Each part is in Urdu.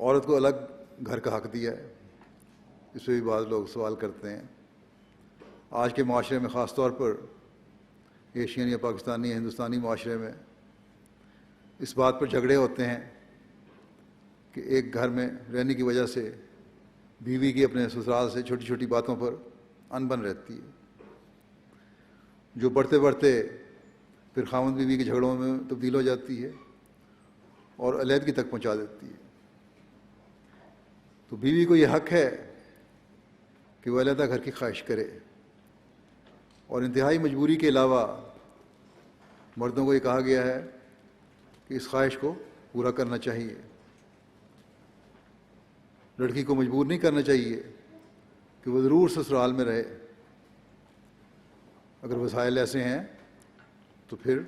عورت کو الگ گھر کا حق دیا ہے، اس پہ بھی بعض لوگ سوال کرتے ہیں۔ آج کے معاشرے میں خاص طور پر ایشین یا پاکستانی یا ہندوستانی معاشرے میں اس بات پر جھگڑے ہوتے ہیں کہ ایک گھر میں رہنے کی وجہ سے بیوی کی اپنے سسرال سے چھوٹی چھوٹی باتوں پر انبن رہتی ہے، جو بڑھتے بڑھتے پھر خاوند بیوی کے جھگڑوں میں تبدیل ہو جاتی ہے اور علیحدگی تک پہنچا دیتی ہے۔ تو بیوی کو یہ حق ہے کہ وہ علیحدہ گھر کی خواہش کرے، اور انتہائی مجبوری کے علاوہ مردوں کو یہ کہا گیا ہے کہ اس خواہش کو پورا کرنا چاہیے۔ لڑکی کو مجبور نہیں کرنا چاہیے کہ وہ ضرور سسرال میں رہے، اگر وسائل ایسے ہیں تو پھر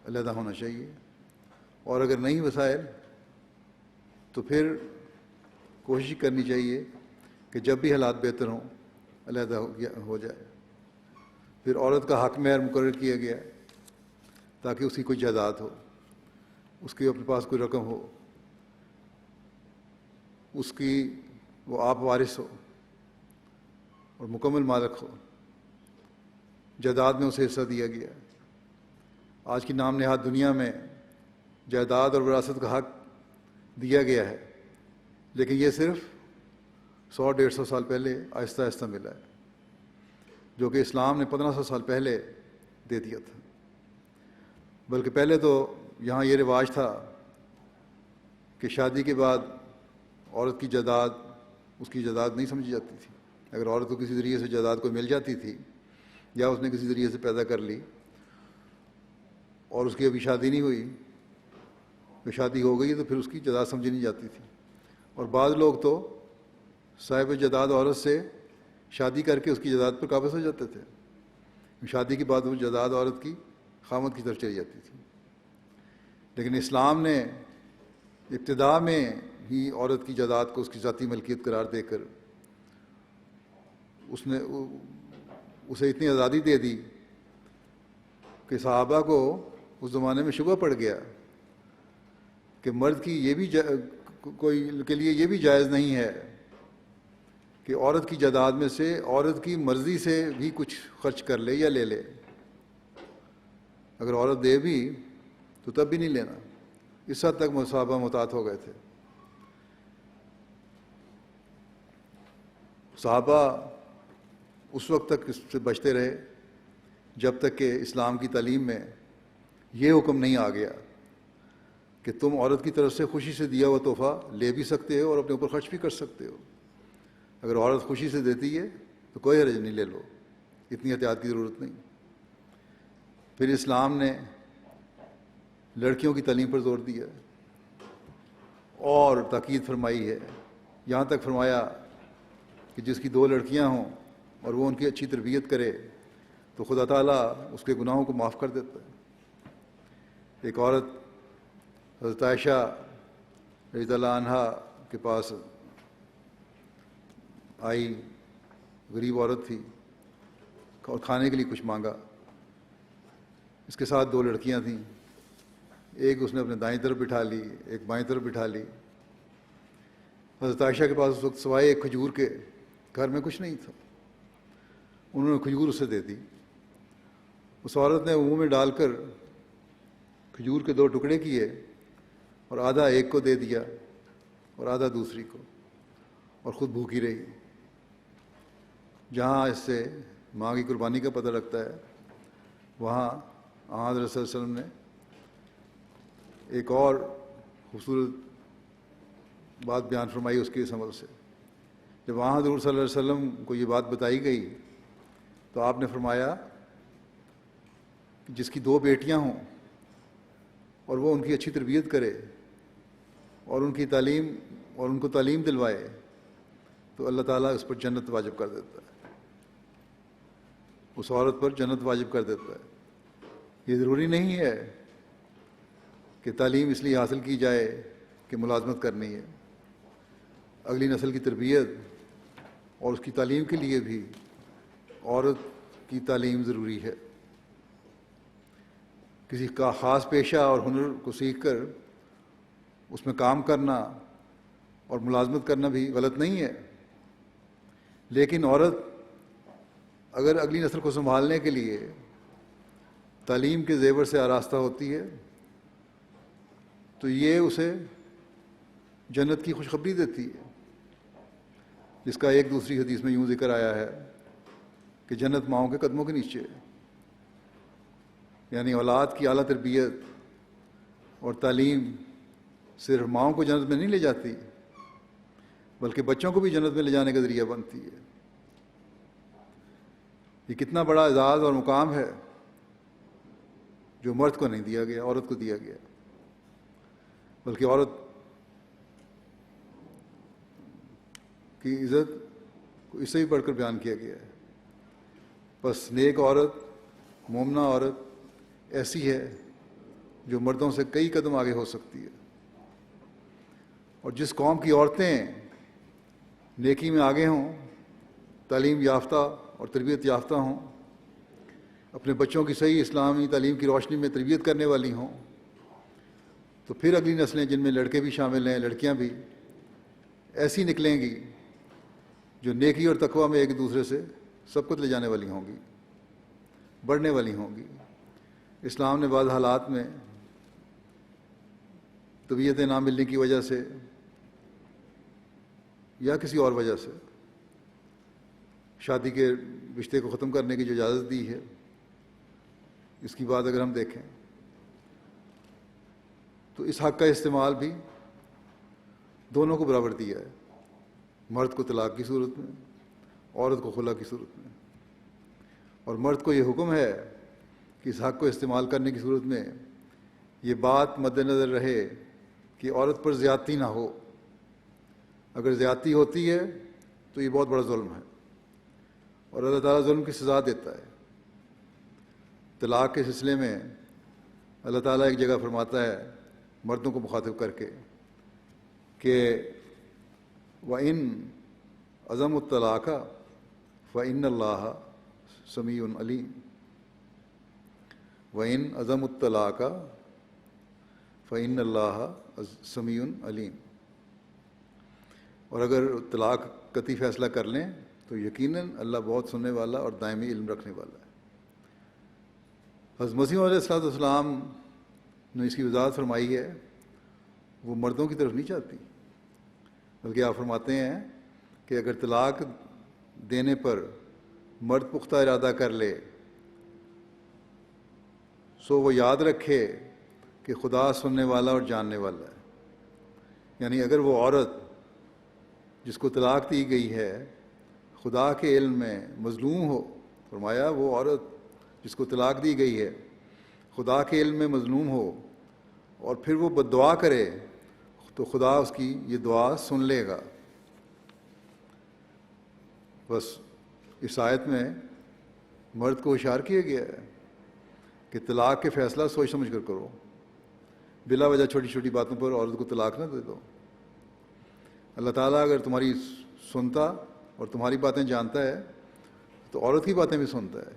علیحدہ ہونا چاہیے، اور اگر نہیں وسائل تو پھر کوشش کرنی چاہیے کہ جب بھی حالات بہتر ہوں علیحدہ ہو جائے۔ پھر عورت کا حق مہر مقرر کیا گیا ہے تاکہ اس کی کوئی جائیداد ہو، اس کے اپنے پاس کوئی رقم ہو، اس کی وہ آپ وارث ہو اور مکمل مالک ہو۔ جائیداد میں اسے حصہ دیا گیا ہے۔ آج کی نام نہاد دنیا میں جائیداد اور وراثت کا حق دیا گیا ہے، لیکن یہ صرف 100-150 سال پہلے آہستہ آہستہ ملا ہے، جو کہ اسلام نے 1500 سال پہلے دے دیا تھا۔ بلکہ پہلے تو یہاں یہ رواج تھا کہ شادی کے بعد عورت کی جائیداد اس کی جائیداد نہیں سمجھی جاتی تھی۔ اگر عورت کو کسی ذریعے سے جائیداد کوئی مل جاتی تھی یا اس نے کسی ذریعے سے پیدا کر لی اور اس کی ابھی شادی نہیں ہوئی، تو شادی ہو گئی تو پھر اس کی جائیداد سمجھی نہیں جاتی تھی، اور بعض لوگ تو صاحب جائیداد عورت سے شادی کر کے اس کی جائیداد پر قابض ہو جاتے تھے۔ شادی کے بعد وہ جائیداد عورت کی خامد کی طرف چلی جاتی تھی۔ لیکن اسلام نے ابتدا میں ہی عورت کی جائیداد کو اس کی ذاتی ملکیت قرار دے کر اسے اتنی آزادی دے دی کہ صحابہ کو اس زمانے میں شبہ پڑ گیا کہ مرد کی یہ بھی کوئی کے لیے یہ بھی جائز نہیں ہے کہ عورت کی جائیداد میں سے عورت کی مرضی سے بھی کچھ خرچ کر لے یا لے لے۔ اگر عورت دے بھی تو تب بھی نہیں لینا۔ اس حد تک صحابہ محتاط ہو گئے تھے۔ صحابہ اس وقت تک اس سے بچتے رہے جب تک کہ اسلام کی تعلیم میں یہ حکم نہیں آ گیا کہ تم عورت کی طرف سے خوشی سے دیا ہوا تحفہ لے بھی سکتے ہو اور اپنے اوپر خرچ بھی کر سکتے ہو۔ اگر عورت خوشی سے دیتی ہے تو کوئی حرج نہیں، لے لو، اتنی احتیاط کی ضرورت نہیں۔ پھر اسلام نے لڑکیوں کی تعلیم پر زور دیا اور تاکید فرمائی ہے، یہاں تک فرمایا کہ جس کی 2 لڑکیاں ہوں اور وہ ان کی اچھی تربیت کرے تو خدا تعالیٰ اس کے گناہوں کو معاف کر دیتا ہے۔ ایک عورت حضرت عائشہ رضی اللہ عنہا کے پاس آئی، غریب عورت تھی، اور کھانے کے لیے کچھ مانگا۔ اس کے ساتھ 2 لڑکیاں تھیں، ایک اس نے اپنے دائیں طرف بٹھا لی، ایک بائیں طرف بٹھا لی۔ حضرت عائشہ کے پاس اس وقت سوائے ایک کھجور کے گھر میں کچھ نہیں تھا۔ انہوں نے کھجور اسے دے دی۔ اس عورت نے منہ میں ڈال کر کھجور کے 2 ٹکڑے کیے اور آدھا ایک کو دے دیا اور آدھا دوسری کو، اور خود بھوکی رہی۔ جہاں اس سے ماں کی قربانی کا پتہ لگتا ہے، وہاں حضرت صلی اللہ علیہ وسلم نے ایک اور خوبصورت بات بیان فرمائی اس کے اس عمل سے۔ جب وہاں حضور صلی اللہ علیہ وسلم کو یہ بات بتائی گئی تو آپ نے فرمایا کہ جس کی 2 بیٹیاں ہوں اور وہ ان کی اچھی تربیت کرے اور ان کی تعلیم اور ان کو تعلیم دلوائے تو اللہ تعالیٰ اس پر جنت واجب کر دیتا ہے، اس عورت پر جنت واجب کر دیتا ہے۔ یہ ضروری نہیں ہے کہ تعلیم اس لیے حاصل کی جائے کہ ملازمت کرنی ہے۔ اگلی نسل کی تربیت اور اس کی تعلیم کے لیے بھی عورت کی تعلیم ضروری ہے۔ کسی کا خاص پیشہ اور ہنر کو سیکھ کر اس میں کام کرنا اور ملازمت کرنا بھی غلط نہیں ہے، لیکن عورت اگر اگلی نسل کو سنبھالنے کے لیے تعلیم کے زیور سے آراستہ ہوتی ہے تو یہ اسے جنت کی خوشخبری دیتی ہے، جس کا ایک دوسری حدیث میں یوں ذکر آیا ہے کہ جنت ماؤں کے قدموں کے نیچے ہے۔ یعنی اولاد کی اعلیٰ تربیت اور تعلیم صرف ماؤں کو جنت میں نہیں لے جاتی، بلکہ بچوں کو بھی جنت میں لے جانے کا ذریعہ بنتی ہے۔ یہ کتنا بڑا اعزاز اور مقام ہے جو مرد کو نہیں دیا گیا، عورت کو دیا گیا، بلکہ عورت کی عزت کو اس سے بھی بڑھ کر بیان کیا گیا ہے۔ بس نیک عورت، مومنہ عورت ایسی ہے جو مردوں سے کئی قدم آگے ہو سکتی ہے، اور جس قوم کی عورتیں نیکی میں آگے ہوں، تعلیم یافتہ اور تربیت یافتہ ہوں، اپنے بچوں کی صحیح اسلامی تعلیم کی روشنی میں تربیت کرنے والی ہوں، تو پھر اگلی نسلیں جن میں لڑکے بھی شامل ہیں، لڑکیاں بھی ایسی نکلیں گی جو نیکی اور تقوی میں ایک دوسرے سے سبقت لے جانے والی ہوں گی، بڑھنے والی ہوں گی۔ اسلام نے بعض حالات میں طبیعتیں نہ ملنے کی وجہ سے یا کسی اور وجہ سے شادی کے رشتے کو ختم کرنے کی جو اجازت دی ہے، اس کی بات اگر ہم دیکھیں تو اس حق کا استعمال بھی دونوں کو برابر دیا ہے، مرد کو طلاق کی صورت میں، عورت کو خلا کی صورت میں۔ اور مرد کو یہ حکم ہے کہ اس حق کو استعمال کرنے کی صورت میں یہ بات مد نظر رہے کہ عورت پر زیادتی نہ ہو۔ اگر زیادتی ہوتی ہے تو یہ بہت بڑا ظلم ہے، اور اللہ تعالیٰ ظلم کی سزا دیتا ہے۔ طلاق کے سلسلے میں اللہ تعالیٰ ایک جگہ فرماتا ہے مردوں کو مخاطب کر کے کہ وَإِنْ عَزَمُوا الطَّلَاقَ فَإِنَّ اللَّهَ سَمِيعٌ عَلِيمٌ۔ وَإِنْ عَزَمُوا الطَّلَاقَ فَإِنَّ اللَّهَ سَمِيعٌ عَلِيمٌ۔ اور اگر طلاق قطعی فیصلہ کر لیں تو یقیناً اللہ بہت سننے والا اور دائمی علم رکھنے والا ہے۔ حضرت مسیح علیہ السلام نے اس کی وضاحت فرمائی ہے، وہ مردوں کی طرف نہیں چاہتی، بلکہ آپ فرماتے ہیں کہ اگر طلاق دینے پر مرد پختہ ارادہ کر لے سو وہ یاد رکھے کہ خدا سننے والا اور جاننے والا ہے۔ یعنی اگر وہ عورت جس کو طلاق دی گئی ہے خدا کے علم میں مظلوم ہو، فرمایا وہ عورت جس کو طلاق دی گئی ہے خدا کے علم میں مظلوم ہو اور پھر وہ بد دعا کرے تو خدا اس کی یہ دعا سن لے گا۔ بس اس آیت میں مرد کو اشارہ کیا گیا ہے کہ طلاق کے فیصلہ سوچ سمجھ کر کرو، بلا وجہ چھوٹی چھوٹی باتوں پر عورت کو طلاق نہ دے دو۔ اللہ تعالیٰ اگر تمہاری سنتا اور تمہاری باتیں جانتا ہے تو عورت کی باتیں بھی سنتا ہے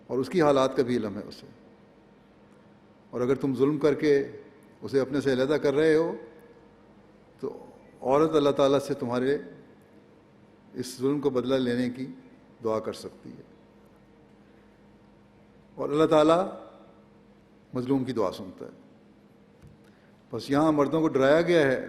اور اس کی حالات کا بھی علم ہے اسے۔ اور اگر تم ظلم کر کے اسے اپنے سے علیحدہ کر رہے ہو تو عورت اللہ تعالیٰ سے تمہارے اس ظلم کو بدلہ لینے کی دعا کر سکتی ہے، اور اللہ تعالیٰ مظلوم کی دعا سنتا ہے۔ بس یہاں مردوں کو ڈرایا گیا ہے